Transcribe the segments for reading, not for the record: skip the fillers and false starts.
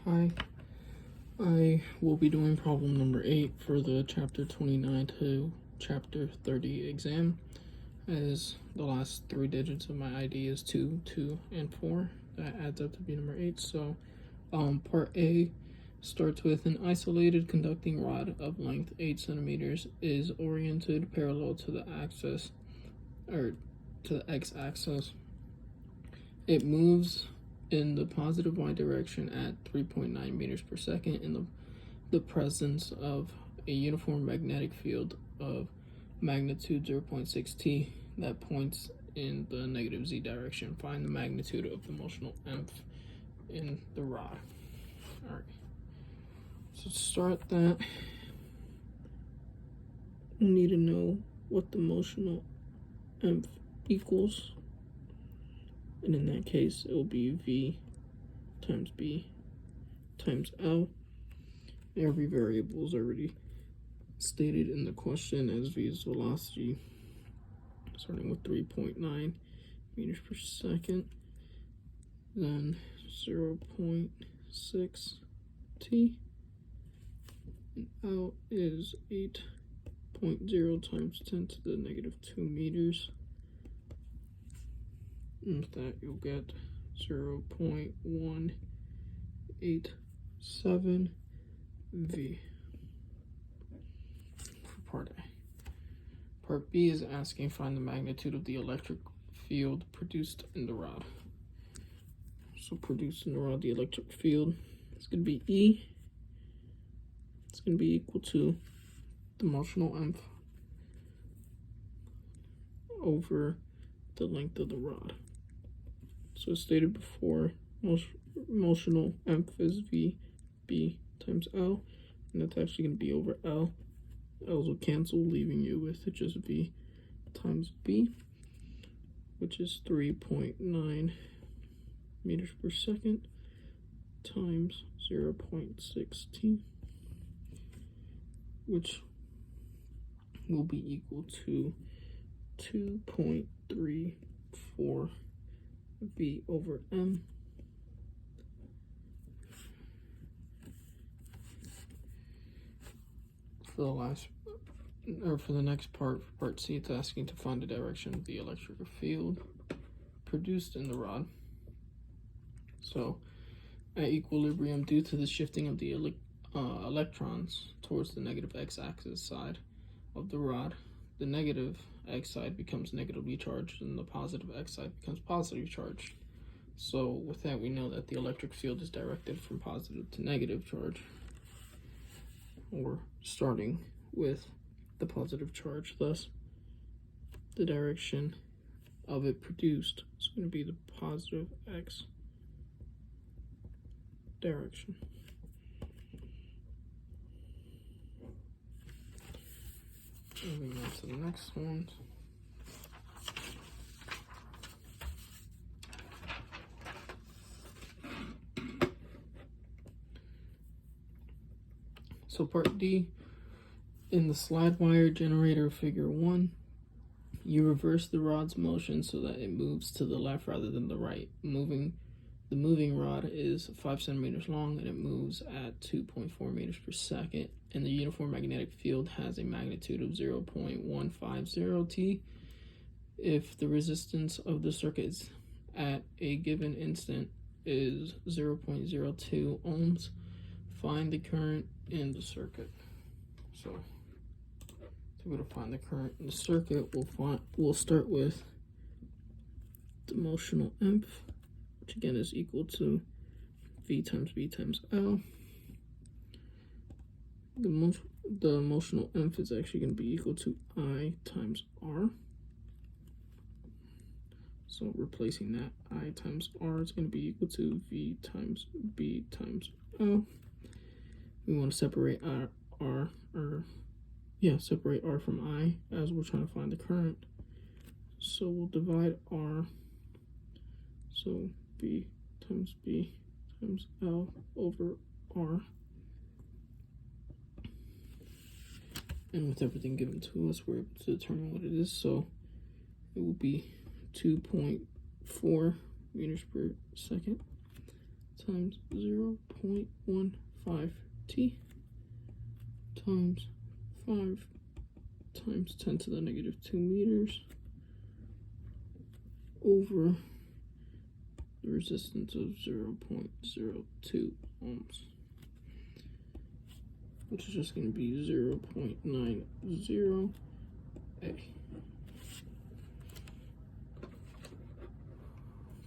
Hi, I will be doing problem number 8 for the chapter 29 to chapter 30 exam, as the last 3 digits of my ID is 2, 2, and 4. That adds up to be number 8. So part A starts with an isolated conducting rod of length 8 centimeters is oriented parallel to the axis, or to the x-axis. It moves in the positive y direction at 3.9 meters per second in the presence of a uniform magnetic field of magnitude 0.6 t that points in the negative z direction. Find the magnitude of the motional m in the rod. All right, so to start that, we need to know what the motional m equals. And in that case, it will be V times B times L. Every variable is already stated in the question as V is velocity, starting with 3.9 meters per second, then 0.6 t, and L is 8.0 times 10 to the negative 2 meters. And with that, you'll get 0.187 V for part A. Part B is asking find the magnitude of the electric field produced in the rod. So produced in the rod, the electric field is going to be E. It's going to be equal to the motional m over the length of the rod. So as stated before, motional m is V B times L, and that's actually going to be over L. L's will cancel, leaving you with just V times B, which is 3.9 meters per second times 0.6 t, which will be equal to 2.34 V over M. For the next part, for part C, it's asking to find the direction of the electric field produced in the rod. So at equilibrium, due to the shifting of the electrons towards the negative x-axis side of the rod, the negative x side becomes negatively charged and the positive x side becomes positively charged. So with that, we know that the electric field is directed from positive to negative charge, or starting with the positive charge. Thus, the direction of it produced is going to be the positive x direction. Moving on to the next one. So part D, in the slide wire generator figure 1, you reverse the rod's motion so that it moves to the left rather than the right. The moving rod is 5 centimeters long and it moves at 2.4 meters per second, and the uniform magnetic field has a magnitude of 0.150 t. If the resistance of the circuit at a given instant is 0.02 ohms, find the current in the circuit. So to be able to find the current in the circuit, we'll start with the motional m, which again is equal to V times B times L. The motional m is actually going to be equal to I times R. So replacing that, I times R is going to be equal to V times B times L. We want to separate separate R from I as we're trying to find the current. So we'll divide R. So B times L over R. And with everything given to us, we're able to determine what it is. So it will be 2.4 meters per second times 0.15 t times 5 times 10 to the negative 2 meters over the resistance of 0.02 ohms, which is just going to be 0.90 A.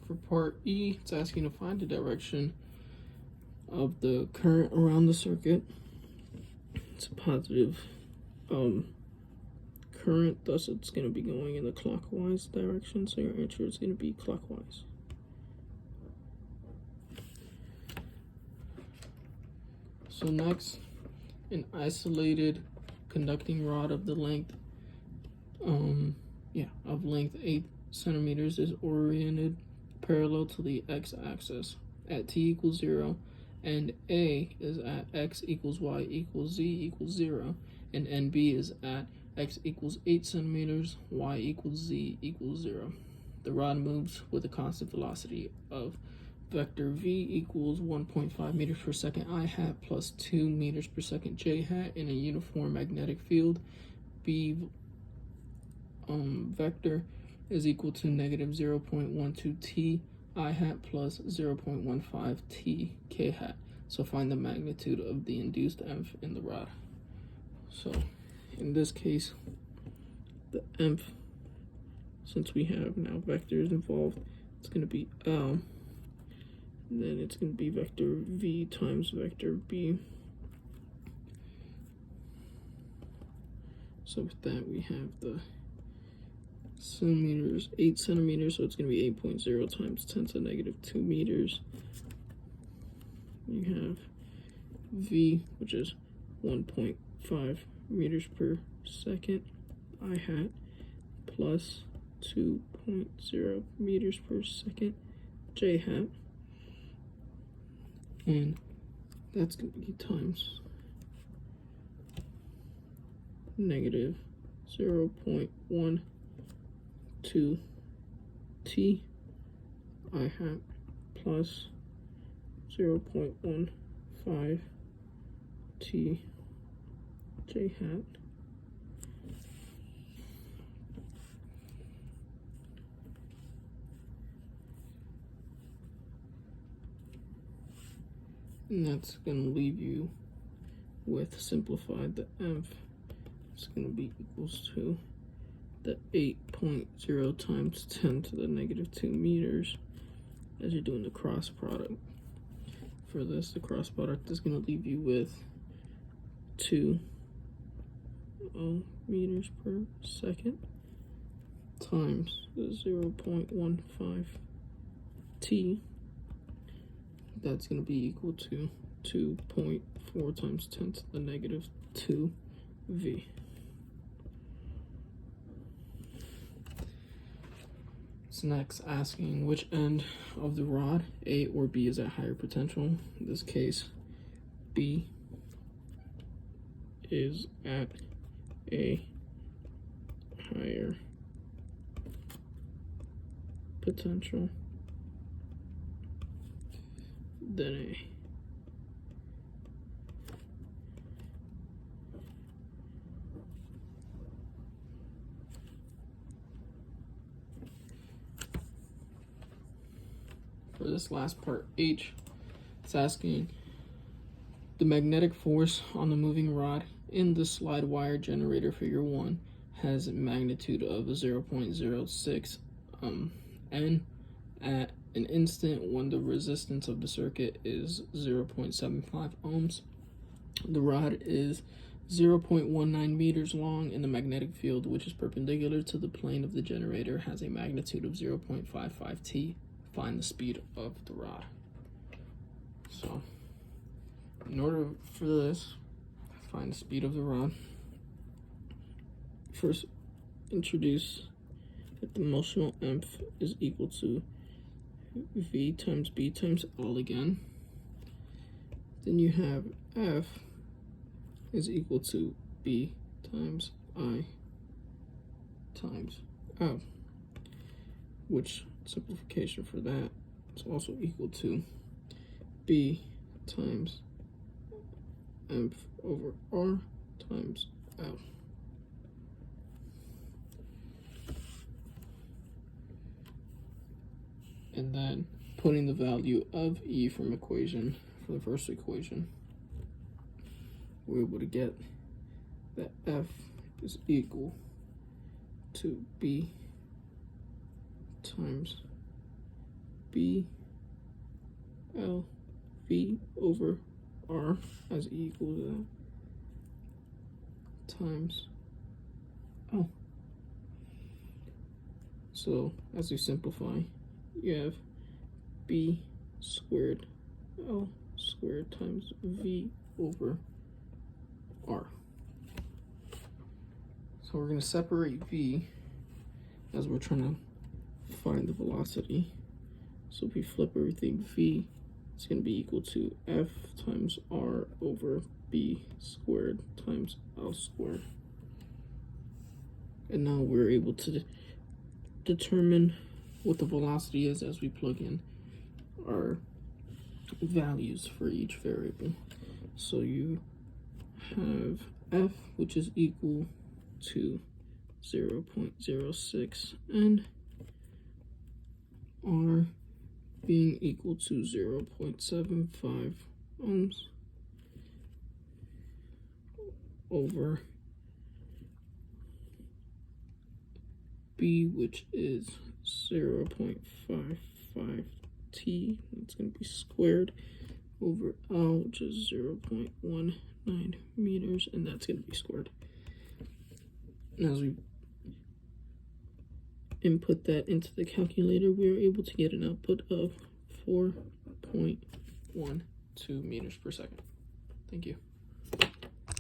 For part E, it's asking to find the direction of the current around the circuit. It's a positive current, thus it's going to be going in the clockwise direction, so your answer is going to be clockwise. So next, an isolated conducting rod of the length length 8 centimeters is oriented parallel to the x-axis at t equals 0, and A is at x equals y equals z equals 0, and NB is at x equals 8 centimeters, y equals z equals 0. The rod moves with a constant velocity of vector v equals 1.5 meters per second I hat plus 2 meters per second j hat in a uniform magnetic field. B vector is equal to negative 0.12 t I hat plus 0.15 t k hat. So find the magnitude of the induced EMF in the rod. So in this case, the EMF, since we have now vectors involved, it's going to be L, and then it's going to be vector V times vector B. So with that, we have the centimeters, 8 centimeters, so it's going to be 8.0 times 10 to the negative 2 meters. You have V, which is 1.5 meters per second I hat plus 2.0 meters per second j hat, and that's going to be times negative 0.12 t I hat plus 0.15 t j hat and that's going to leave you with simplified the EMF. It's going to be equals to the 8.0 times 10 to the negative 2 meters as you're doing the cross product. For this, the cross product is going to leave you with 2 meters per second times the 0.15 t. That's going to be equal to 2.4 times 10 to the negative 2 V. It's next asking which end of the rod, A or B, is at higher potential. In this case, B is at a higher potential than A. For this last part, H, it's asking the magnetic force on the moving rod in the slide wire generator figure 1 has a magnitude of 0.06 N at an instant when the resistance of the circuit is 0.75 ohms. The rod is 0.19 meters long, and the magnetic field, which is perpendicular to the plane of the generator, has a magnitude of 0.55 t. Find the speed of the rod. So in order for this, find the speed of the rod. First, introduce that the motional EMF is equal to V times B times L again. Then you have F is equal to B times I times L, which simplification for that is also equal to B times F over R times L. And then putting the value of E from equation for the first equation, we're able to get that F is equal to B times B L V over R as E equals that times L. So as you simplify, you have B squared L squared times V over R. So we're going to separate V as we're trying to find the velocity. So if we flip everything, V is going to be equal to F times R over B squared times L squared. And now we're able to determine what the velocity is as we plug in our values for each variable. So you have F, which is equal to 0.06, and R being equal to 0.75 ohms over B, which is 0.55 T. That's going to be squared over L, which is 0.19 meters, and that's going to be squared. And as we input that into the calculator, we are able to get an output of 4.12 meters per second. Thank you.